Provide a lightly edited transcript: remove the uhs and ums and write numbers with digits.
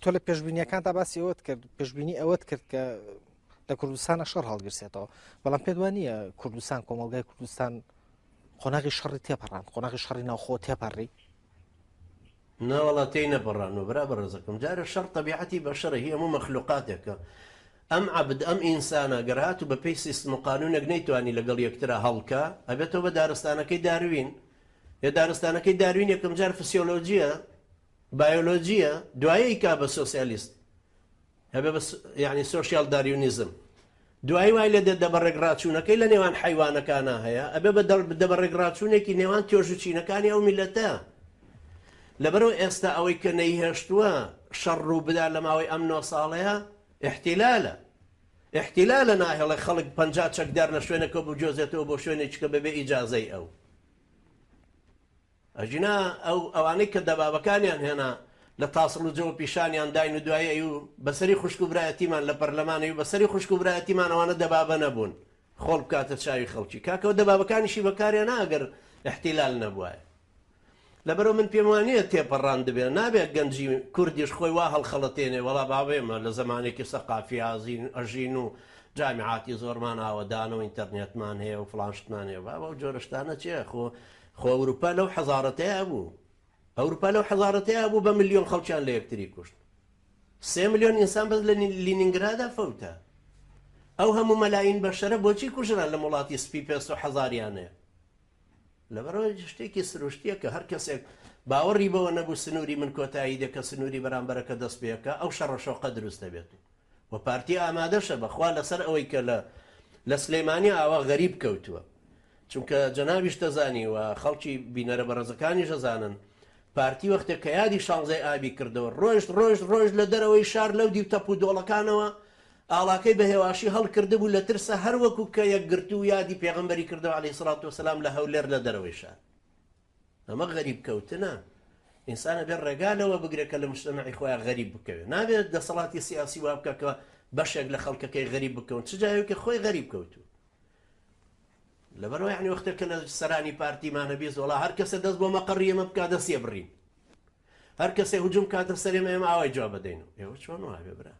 تۆ لە پێشببینیەکانتا باسی ئەوت کرد پێشببینی ئەوەت کرد کە لە کوردستانە شەڕ هەڵگرسێتەوە بەڵام پێت وانە کوردستان کۆمەلگای کوردستان قۆناغی شەڕی تێپەڕان قۆناغی شەڕی ناوخۆ تێپەڕی ناوەڵا تێی نەپەڕان و برابر ڕزەکەم جارە شەڕ تەبیعەتی بەشەرە هی هەموو مەخلوقاتێکە ئەم عەبد ئەم ئینسانە گەر هاتوو بە پێی سیستم و قانونێک نەیتوانی لەگەڵ یەکترا هەڵکە ئەبێتەوە بە دارستانەکەی داروین یا دارستانەکەی داروین یەکەم جار فسیۆلۆجیە بایۆلۆجیە دوایی کا بە سۆسیالیست هەبێ بە یعنی سۆشیال داریونیزم دوایی وای لە دەبەڕێکڕاچوونەکەی لە نێوان حیوانەکانە هەیە ئەبێ بە دەبەڕێکڕاچوونێکی نێوان تۆژوچینەکانی ئەو میلەتە لەبەرەوە ئێستا ئەوەی کە نەیهێشتووە شەڕ ڕوو بدا لە ماوەی ئەم 9 ساڵەیە احتیلالە ناهێڵێ خەڵک 50 چەکدار لە شوێنەکە بجۆزێتەوە بۆ شوێنێککە بەبێ ئیجازەی ئەو ئەژینا ئەوانەی کە دەبابەکانیان هێنا لە تاسڵ و جەوە پیشانیان داین و دوایی و بەسەری خوشک و برایەتیمان لە پەرلەمانی و بەسەری خوشک و برایەتیمان ئەوانە دەبابە نەبوون خۆڵ بکاتە چاوی خەڵکی کاکەوە دەبابەکانیشی بەکاریان ناگەر احتیلال نەبووایە لەبەرەوە من پێم وانییە تێپەڕان دەبێت نابێت گەنجی کوردیش خۆی وا هەڵخەڵەتێنێ وەڵا باوێمە لە زمانێکی سەقافی ئەژین و جامیعاتی زۆرمان ئاوەدان و ئینتەرنێتمان هەیە و فلانشتمان هەیە بابە و جۆرەشتانە چێ خۆ ئەوروپا لەو حەزارەتەیە بوو ئەوروپا لەو حەزارەتەیە بوو بە ملیۆن خەڵکیان لە یەکتری کوشت 3 ملیۆن ئینسان بەس لە لینینگرادا فەوتە ئەو هەموو مەلاین بەشەرە بۆچی کوژران لە وڵاتی سپی 500,000یانەیە لەبەرەوەی شتێکی سروشتیە کە هەر کەسێک باوەڕی بەوە نەبوو سنووری من کۆتایی دەکە سنووری بەرامبەرەکە دەست پێەکە ئەو شەڕەشۆقە دروستە بێت و پارتی ئامادەشە بەخوا لەسەر ئەوەی کە لە سلەیمانی ئاوا غەریب کەوتووە چونکە جەنابیش دەزانی و خەڵکی بینەرە بەڕێزەکانی دەزانن پارتی وەختێک کە یادی شانزەی ئابی کردەوە ڕۆژ لە دەرەوەی شار لەو دیو تەپ و دۆڵەکانەوە ئاڵاکەی بە هێواشی هەڵکرده بوو لە ترسە هەر وەکو کە یەکگرتو و یادی پێغەمبەری کردەوە عەلەیهی سەڵات وسەلام لە هەولێر لە دەرەوەی شار ئەمە غەریب کەوتنە ئینسانە بێ ڕێگالەوە بگرێکە لە مجتەمەعی خۆیان غەریب بکەوێت نابێت دەسەڵاتی سیاسی وا بکە کە بەشێک لە خەڵکەکەی غەریب بکەون چ جایەوە خۆی غەریب کەوتو لەبەرەوە یعنی وەختێک کە لە سەرانی پارتیمانە بیست وڵا هەر کەسە دەست بۆ مەقەڕی ئێمە بکات دەستێ بڕین هەر کەسێ هجووم کاتە سەر ئێمە ئاوای جواب بدەین ئێوە چۆن وابێ برا